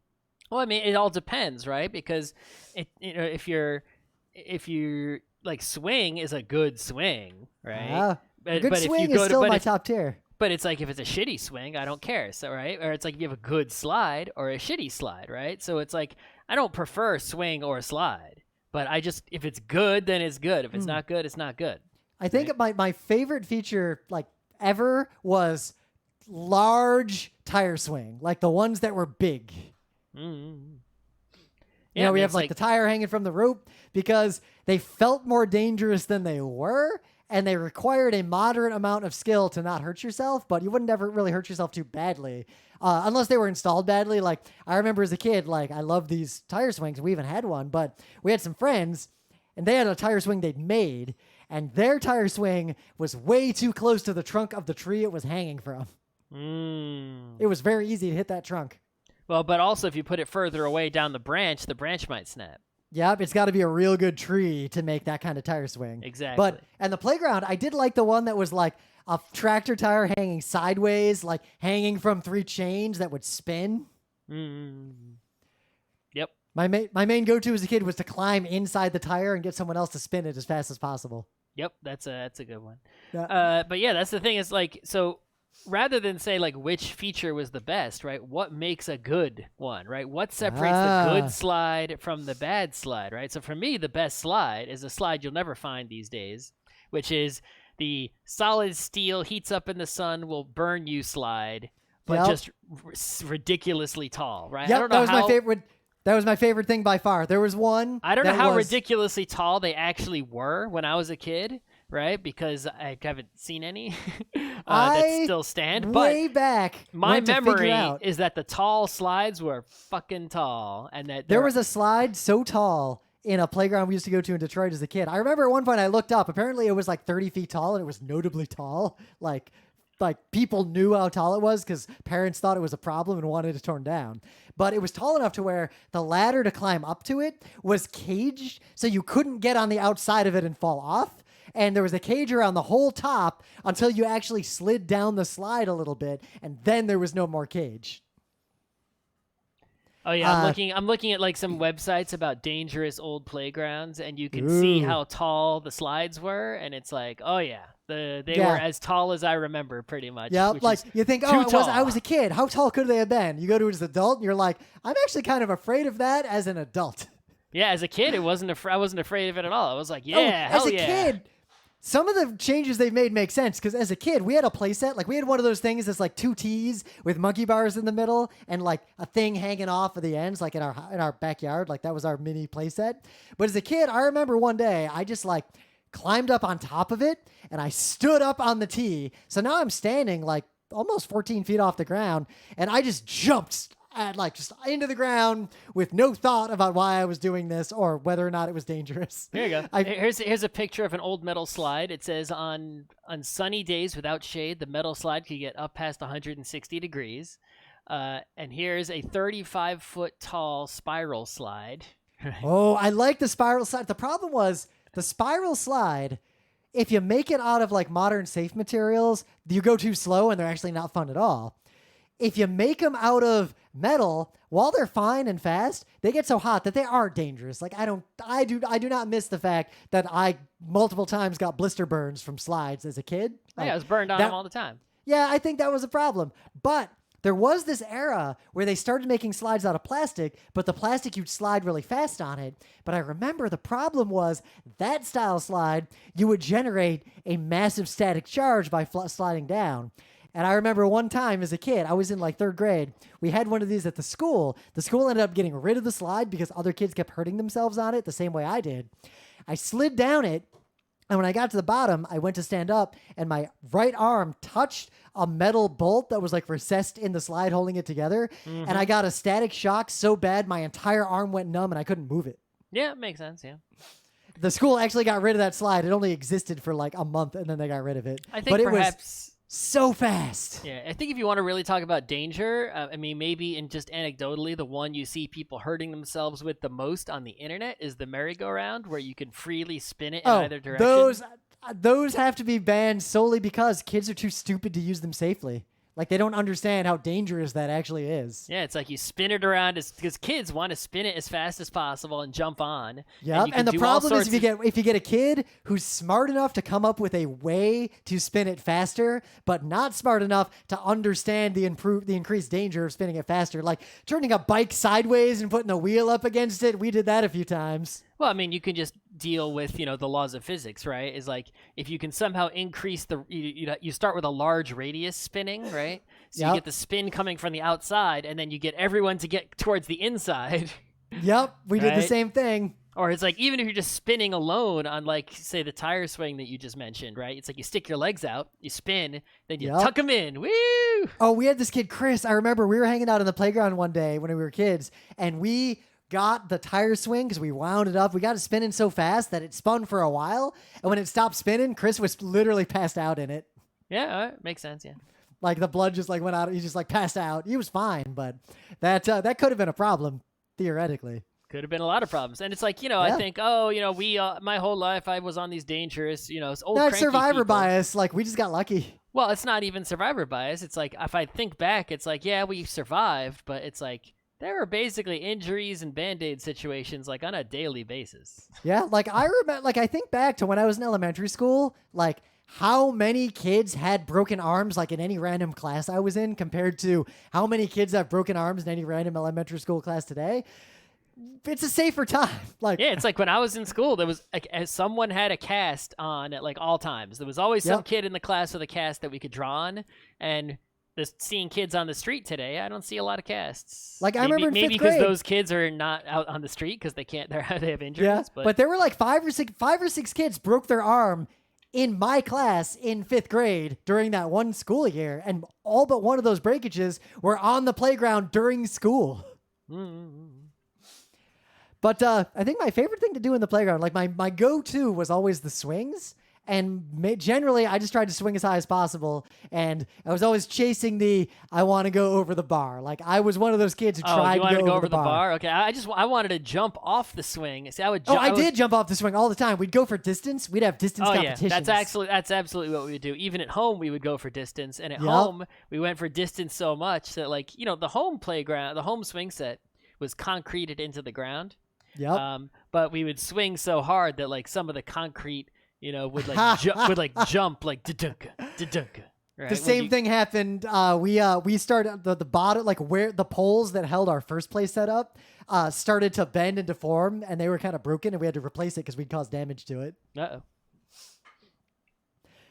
Well, I mean, it all depends, right? Because if you're like, swing is a good swing, right? Good swing is still my top tier. But it's like, if it's a shitty swing, I don't care. So, right? Or it's like, if you have a good slide or a shitty slide, right? So it's like, I don't prefer swing or slide, but if it's good, then it's good. If it's not good, it's not good. I think my favorite feature like ever was large tire swing, like the ones that were big. Mm-hmm. You know, we have like the tire hanging from the rope because they felt more dangerous than they were, and they required a moderate amount of skill to not hurt yourself, but you wouldn't ever really hurt yourself too badly, unless they were installed badly. Like, I remember as a kid, like, I loved these tire swings. We even had one, but we had some friends, and they had a tire swing they'd made, and their tire swing was way too close to the trunk of the tree it was hanging from. It was very easy to hit that trunk. Well, but also if you put it further away down the branch might snap. Yep, it's got to be a real good tree to make that kind of tire swing. Exactly. And the playground, I did like the one that was like a tractor tire hanging sideways, like hanging from 3 chains that would spin. Yep. My main go-to as a kid was to climb inside the tire and get someone else to spin it as fast as possible. Yep, that's a good one. Yeah. But yeah, that's the thing is like, so rather than say like which feature was the best, right? What makes a good one, right? What separates the good slide from the bad slide, right? So for me, the best slide is a slide you'll never find these days, which is the solid steel heats up in the sun will burn you slide, but just ridiculously tall, right? Yep, I don't know my favorite. That was my favorite thing by far. There was one. I don't know how ridiculously tall they actually were when I was a kid, right? Because I haven't seen any that still stand. Way back, my memory is that the tall slides were fucking tall, and that there was a slide so tall in a playground we used to go to in Detroit as a kid. I remember at one point I looked up. Apparently, it was like 30 feet tall, and it was notably tall. Like people knew how tall it was because parents thought it was a problem and wanted it torn down. But it was tall enough to where the ladder to climb up to it was caged, so you couldn't get on the outside of it and fall off. And there was a cage around the whole top until you actually slid down the slide a little bit, and then there was no more cage. Oh yeah, I'm looking at like some websites about dangerous old playgrounds, and you can see how tall the slides were, and it's like, oh yeah, they were as tall as I remember, pretty much. Yeah, like you think, I was a kid. How tall could they have been? You go to it as an adult, and you're like, I'm actually kind of afraid of that as an adult. Yeah, as a kid, I wasn't afraid of it at all. I was like, yeah, hell yeah. As a kid, some of the changes they've made make sense because as a kid, we had a play set. Like, we had one of those things that's like 2 T's with monkey bars in the middle and like a thing hanging off of the ends, like in our backyard. Like, that was our mini play set. But as a kid, I remember one day I just like climbed up on top of it and I stood up on the T. So now I'm standing like almost 14 feet off the ground and I just jumped just into the ground with no thought about why I was doing this or whether or not it was dangerous. Here you go. Here's a picture of an old metal slide. It says on sunny days without shade, the metal slide could get up past 160 degrees. And here's a 35-foot tall spiral slide. Oh, I like the spiral slide. The problem was the spiral slide, if you make it out of like modern safe materials, you go too slow and they're actually not fun at all. If you make them out of metal, while they're fine and fast, they get so hot that they are dangerous. Like, I do not miss the fact that I multiple times got blister burns from slides as a kid. Like, I was burned on them all the time. Yeah, I think that was a problem. But there was this era where they started making slides out of plastic, but the plastic, you'd slide really fast on it. But I remember the problem was that style slide, you would generate a massive static charge by sliding down. And I remember one time as a kid, I was in like 3rd grade, we had one of these at the school. The school ended up getting rid of the slide because other kids kept hurting themselves on it the same way I did. I slid down it, and when I got to the bottom, I went to stand up, and my right arm touched a metal bolt that was like recessed in the slide holding it together, and I got a static shock so bad my entire arm went numb and I couldn't move it. Yeah, it makes sense, yeah. The school actually got rid of that slide. It only existed for like a month, and then they got rid of it. I think perhaps... so fast. Yeah, I think if you want to really talk about danger, I mean, maybe and just anecdotally, the one you see people hurting themselves with the most on the internet is the merry-go-round, where you can freely spin it in either direction. Those have to be banned solely because kids are too stupid to use them safely. Like, they don't understand how dangerous that actually is. Yeah, it's like you spin it around because kids want to spin it as fast as possible and jump on. Yeah, and the problem is if you get a kid who's smart enough to come up with a way to spin it faster, but not smart enough to understand the increased danger of spinning it faster, like turning a bike sideways and putting a wheel up against it. We did that a few times. Well, I mean, you can just deal with, the laws of physics, right? Is like if you can somehow increase you start with a large radius spinning, right? So you Yep. get the spin coming from the outside, and then you get everyone to get towards the inside. Yep, we did the Right? same thing. Or it's like even if you're just spinning alone on like say the tire swing that you just mentioned, right? It's like you stick your legs out, you spin, then you Yep. tuck them in. Woo! Oh, we had this kid, Chris. I remember we were hanging out on the playground one day when we were kids, and we got the tire swing because we wound it up. We got it spinning so fast that it spun for a while, and when it stopped spinning, Chris was literally passed out in it. Yeah, all right. Makes sense. Yeah. Like the blood just like went out. He just like passed out. He was fine, but that could have been a problem theoretically. Could have been a lot of problems. And it's like, I Yeah. think, we, my whole life I was on these dangerous, old That's cranky survivor people. bias. Like we just got lucky. Well, it's not even survivor bias. It's like, if I think back, it's like, yeah, we survived, but it's like, there were basically injuries and Band-Aid situations like on a daily basis. Yeah, like I remember, like I think back to when I was in elementary school, like how many kids had broken arms like in any random class I was in compared to how many kids have broken arms in any random elementary school class today. It's a safer time. Like Yeah, it's like when I was in school, there was as someone had a cast on at like all times. There was always some Yep. kid in the class with a cast that we could draw on, and seeing kids on the street today, I don't see a lot of casts. Like, I remember in maybe fifth because grade- those kids are not out on the street because they can't. They have injuries. yeah, but but there were like five or six kids broke their arm in my class in fifth grade during that one school year, and all but one of those breakages were on the playground during school. Mm-hmm. But I think my favorite thing to do in the playground, like my go-to was always the swings. And generally, I just tried to swing as high as possible. And I was always chasing I want to go over the bar. Like, I was one of those kids who tried you wanted to to go go over the bar. Okay, I wanted to jump off the swing. See, I would. I did jump off the swing all the time. We'd go for distance. We'd have distance Oh yeah, competitions. that's absolutely what we would do. Even at home, we would go for distance, and at Yep. home, we went for distance so much that like the home playground, the home swing set was concreted into the ground. Yep. But we would swing so hard that like some of the concrete, would like jump like da-dunk, da-dunk. Right? The same thing happened. We started the bottom, like where the poles that held our first place set up, started to bend and deform, and they were kind of broken, and we had to replace it because we'd caused damage to it. Uh-oh.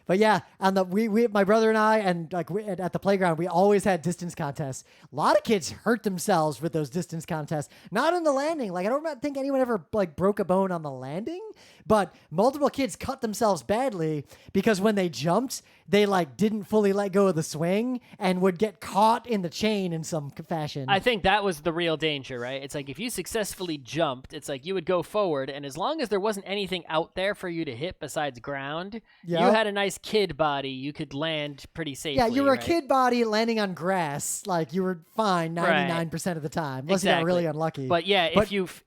But yeah, my brother and I, and like at the playground, we always had distance contests. A lot of kids hurt themselves with those distance contests. Not on the landing. Like I don't think anyone ever like broke a bone on the landing, but multiple kids cut themselves badly because when they jumped, they like didn't fully let go of the swing and would get caught in the chain in some fashion. I think that was the real danger, right? It's like if you successfully jumped, it's like you would go forward, and as long as there wasn't anything out there for you to hit besides ground, you Yep. had a nice kid body, you could land pretty safely. Yeah, you were right? a kid body landing on grass. Like you were fine 99% of the time, unless you got really unlucky. But yeah,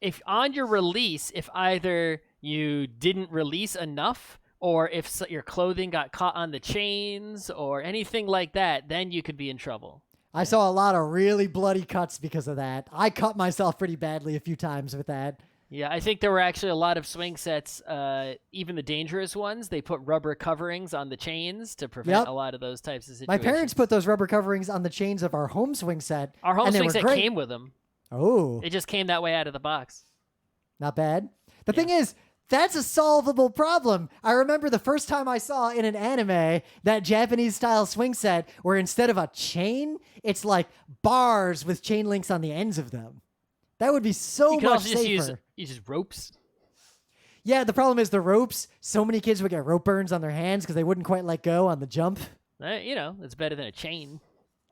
if on your release, if either you didn't release enough, or if your clothing got caught on the chains or anything like that, then you could be in trouble. I saw a lot of really bloody cuts because of that. I cut myself pretty badly a few times with that. Yeah, I think there were actually a lot of swing sets, even the dangerous ones, they put rubber coverings on the chains to prevent a lot of those types of situations. My parents put those rubber coverings on the chains of our home swing set. Our home and they swing were set great. came with them. Oh, It just came that way out of the box. not bad. The thing is, that's a solvable problem. I remember the first time I saw in an anime that Japanese style swing set where instead of a chain, it's like bars with chain links on the ends of them. That would be so You could much also just safer. use ropes. Yeah, the problem is the ropes. So many kids would get rope burns on their hands because they wouldn't quite let go on the jump. It's better than a chain.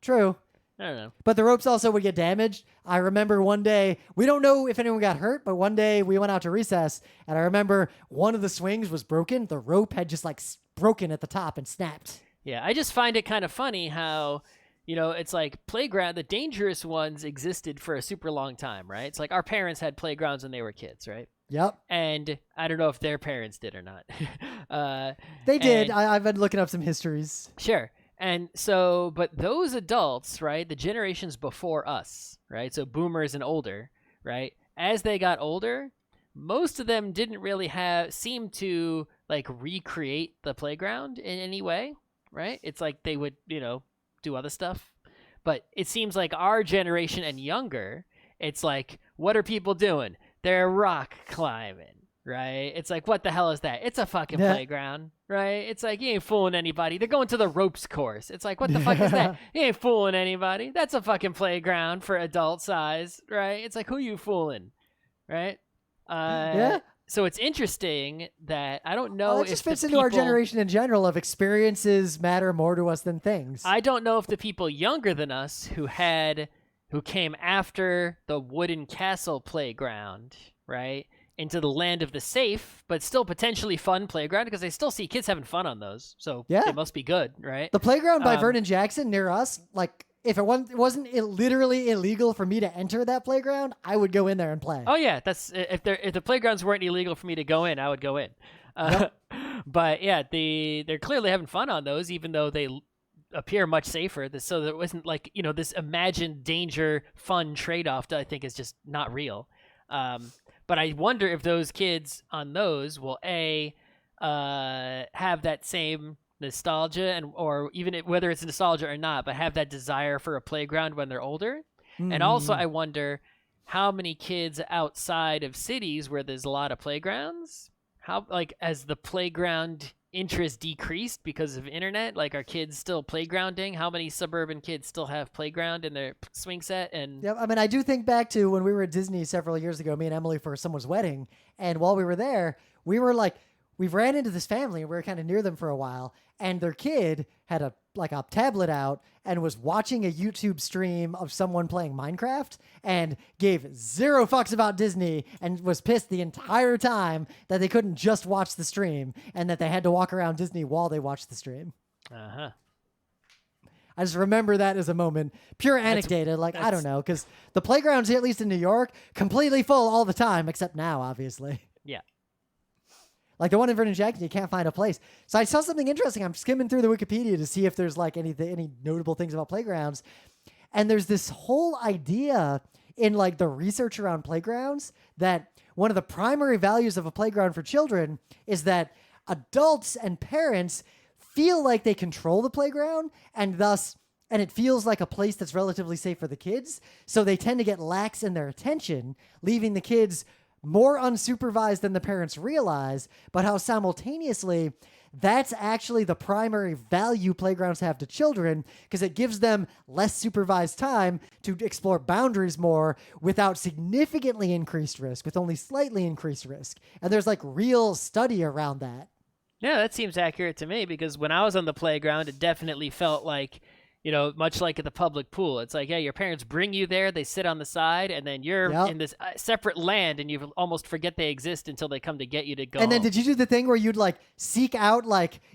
True. I don't know. But the ropes also would get damaged. I remember one day, we don't know if anyone got hurt, but one day we went out to recess, and I remember one of the swings was broken. The rope had just like broken at the top and snapped. Yeah, I just find it kind of funny how, it's like playground, the dangerous ones existed for a super long time, right? It's like our parents had playgrounds when they were kids, right? Yep. And I don't know if their parents did or not. They did. and- I've been looking up some histories. Sure. And so, but those adults, right, the generations before us, right, so boomers and older, right, as they got older, most of them didn't really seem to, like, recreate the playground in any way, right? It's like they would, do other stuff. But it seems like our generation and younger, it's like, what are people doing? They're rock climbing. right? It's like, what the hell is that? It's a fucking playground, right? It's like, you ain't fooling anybody. They're going to the ropes course. It's like, what the fuck is that? You ain't fooling anybody. That's a fucking playground for adult size, right? It's like, who you fooling, right? So it's interesting that I don't know it just fits into our generation in general of experiences matter more to us than things. I don't know if the people younger than us who came after the wooden castle playground, right, into the land of the safe, but still potentially fun playground, because I still see kids having fun on those. So they must be good, right? The playground by Vernon Jackson near us, like, if it wasn't literally illegal for me to enter that playground, I would go in there and play. Oh yeah, that's if the playgrounds weren't illegal for me to go in, I would go in. But yeah, they're clearly having fun on those, even though they appear much safer. So there wasn't like, this imagined danger fun trade-off that I think is just not real. But I wonder if those kids on those will have that same nostalgia or even whether it's nostalgia or not, but have that desire for a playground when they're older. And also I wonder how many kids outside of cities where there's a lot of playgrounds, how, like, as the playground interest decreased because of internet, like, are kids still playgrounding? How many suburban kids still have playground in their swing set? And yeah, I mean, I do think back to when we were at Disney several years ago, me and Emily, for someone's wedding, and while we were there, we ran into this family and we were kind of near them for a while, and their kid had a tablet out and was watching a YouTube stream of someone playing Minecraft and gave zero fucks about Disney and was pissed the entire time that they couldn't just watch the stream and that they had to walk around Disney while they watched the stream. I just remember that as a moment, pure anecdata. I don't know, because the playgrounds, at least in New York, completely full all the time, except now, obviously. Yeah. Like the one in Vernon Jackson, you can't find a place. So I saw something interesting. I'm skimming through the Wikipedia to see if there's any notable things about playgrounds. And there's this whole idea in the research around playgrounds that one of the primary values of a playground for children is that adults and parents feel like they control the playground, and it feels like a place that's relatively safe for the kids. So they tend to get lax in their attention, leaving the kids more unsupervised than the parents realize, but how simultaneously that's actually the primary value playgrounds have to children, because it gives them less supervised time to explore boundaries more without significantly increased risk, with only slightly increased risk. And there's real study around that. Yeah, that seems accurate to me, because when I was on the playground, it definitely felt like, much like at the public pool. It's like, yeah, your parents bring you there, they sit on the side, and then you're in this separate land, and you almost forget they exist until they come to get you to go. And then did you do the thing where you'd seek out,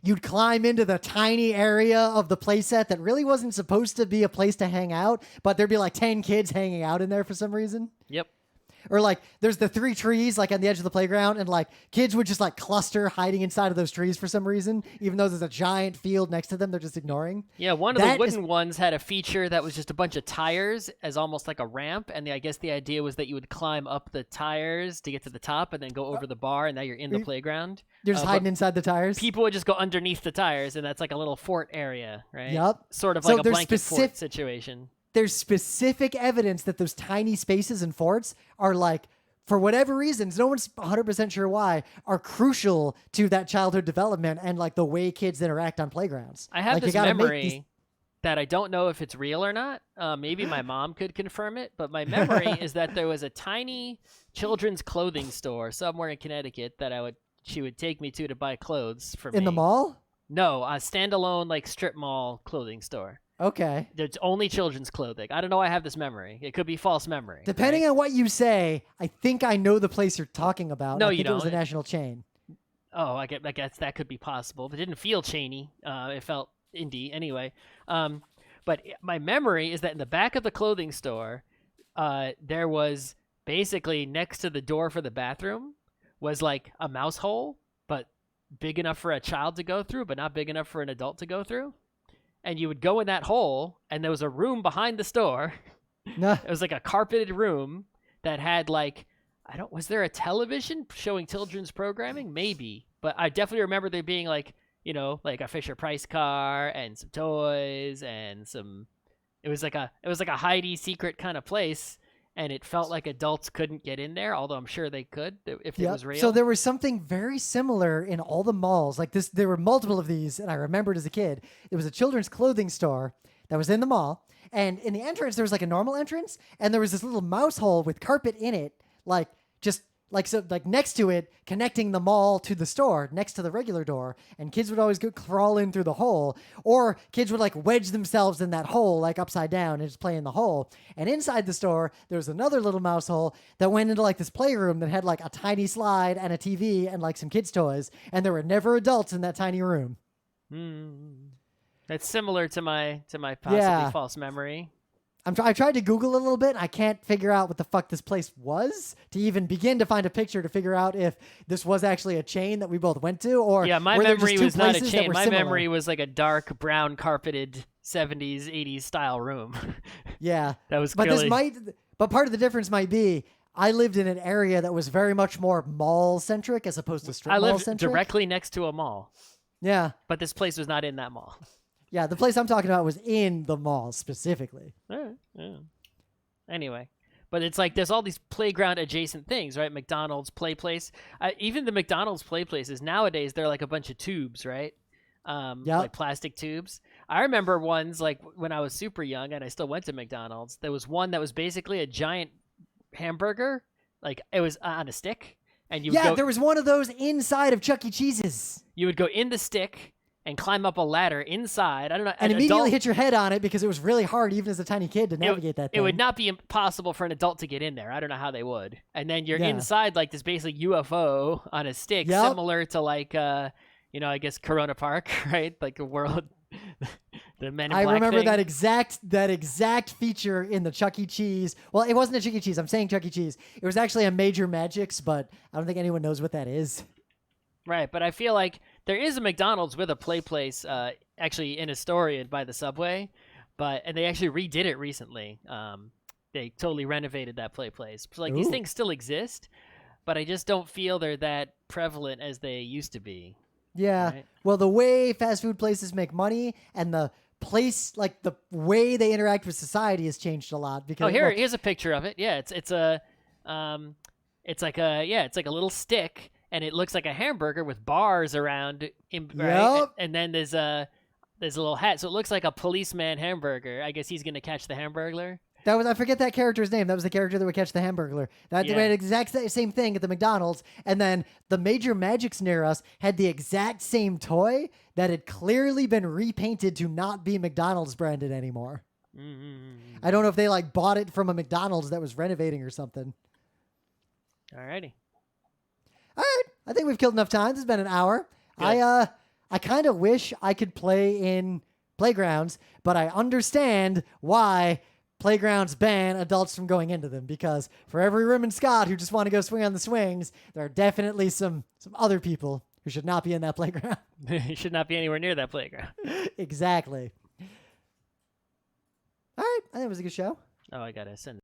you'd climb into the tiny area of the playset that really wasn't supposed to be a place to hang out, but there'd be 10 kids hanging out in there for some reason? Yep. Or there's the 3 trees on the edge of the playground, and kids would just cluster hiding inside of those trees for some reason, even though there's a giant field next to them they're just ignoring. Yeah, one of the wooden ones had a feature that was just a bunch of tires as almost like a ramp, and I guess the idea was that you would climb up the tires to get to the top and then go over the bar, and now you're in the playground. You're just hiding inside the tires? People would just go underneath the tires, and that's like a little fort area, right? Yep. Sort of like a blanket fort situation. There's specific evidence that those tiny spaces and forts are for whatever reasons, no one's 100% sure why, are crucial to that childhood development and the way kids interact on playgrounds. I have this memory that I don't know if it's real or not. Maybe my mom could confirm it, but my memory is that there was a tiny children's clothing store somewhere in Connecticut that she would take me to buy clothes for me. In the mall? No, a standalone strip mall clothing store. Okay. There's only children's clothing. I don't know why I have this memory. It could be false memory. Depending on what you say, I think I know the place you're talking about. No, you don't. It was a national chain. Oh, I guess that could be possible. But it didn't feel chainy. It felt indie anyway. But my memory is that in the back of the clothing store, there was basically next to the door for the bathroom was a mouse hole, but big enough for a child to go through, but not big enough for an adult to go through. And you would go in that hole, and there was a room behind the store. Nah. It was a carpeted room that had was there a television showing children's programming? Maybe. But I definitely remember there being a Fisher Price car and some toys and some, it was like a Heidi secret kind of place. and it felt like adults couldn't get in there, although I'm sure they could if it Yep. was real. So there was something very similar in all the malls. Like this, there were multiple of these, and I remembered as a kid. It was a children's clothing store that was in the mall, and in the entrance there was like a normal entrance, and there was this little mouse hole with carpet in it, like just like so like next to it, connecting the mall to the store next to the regular door, and kids would always go crawl in through the hole, or kids would like wedge themselves in that hole like upside down and just play in the hole. And inside the store there was another little mouse hole that went into like this playroom that had like a tiny slide and a TV and like some kids toys, and there were never adults in that tiny room. That's similar to my possibly false memory. I tried to Google a little bit. I can't figure out what the fuck this place was to even begin to find a picture to figure out if this was actually a chain that we both went to, or my were there memory just two was not a places that chain. were My similar? memory was like a dark brown carpeted 70s 80s style room. Yeah, That was but clearly... but part of the difference might be I lived in an area that was very much more mall centric as opposed to strip I mall lived centric. directly next to a mall, Yeah, but this place was not in that mall. yeah. The place I'm talking about was in the mall specifically. Yeah. Anyway, but it's like there's all these playground adjacent things, right? McDonald's play place. Even the McDonald's play places nowadays, they're like a bunch of tubes, right? Like plastic tubes. I remember ones like when I was super young and I still went to McDonald's. There was one that was basically a giant hamburger, like it was on a stick, and there was one of those inside of Chuck E. Cheese's. You would go in the stick and climb up a ladder inside. I don't know. And immediately hit your head on it because it was really hard, even as a tiny kid, to navigate that thing. It would not be impossible for an adult to get in there. I don't know how they would. And then you're inside like this basically UFO on a stick, similar to like, I guess Corona Park, right? Like a world, the Men in Black I remember thing. that exact feature in the Chuck E. Cheese. Well, it wasn't a Chuck E. Cheese. I'm saying Chuck E. Cheese. It was actually a Major Magic's, but I don't think anyone knows what that is. Right, but I feel like there is a McDonald's with a play place actually in Astoria by the subway, and they actually redid it recently. They totally renovated that play place. So like these things still exist, but I just don't feel they're that prevalent as they used to be. Yeah. Right? Well, the way fast food places make money and the place, like the way they interact with society has changed a lot. Because here's a picture of it. Yeah, it's like a little stick. And it looks like a hamburger with bars around, right? And then there's a little hat, so it looks like a policeman hamburger. I guess he's gonna catch the Hamburglar. I forget that character's name. That was the character that would catch the Hamburglar. They had exact same thing at the McDonald's, and then the Major Magics near us had the exact same toy that had clearly been repainted to not be McDonald's branded anymore. I don't know if they like bought it from a McDonald's that was renovating or something. Alrighty. All right, I think we've killed enough time. This has been an hour. Good. I kind of wish I could play in playgrounds, but I understand why playgrounds ban adults from going into them, because for every Rim and Scott who just want to go swing on the swings, there are definitely some other people who should not be in that playground. You should not be anywhere near that playground. Exactly. All right, I think it was a good show. Oh, I gotta send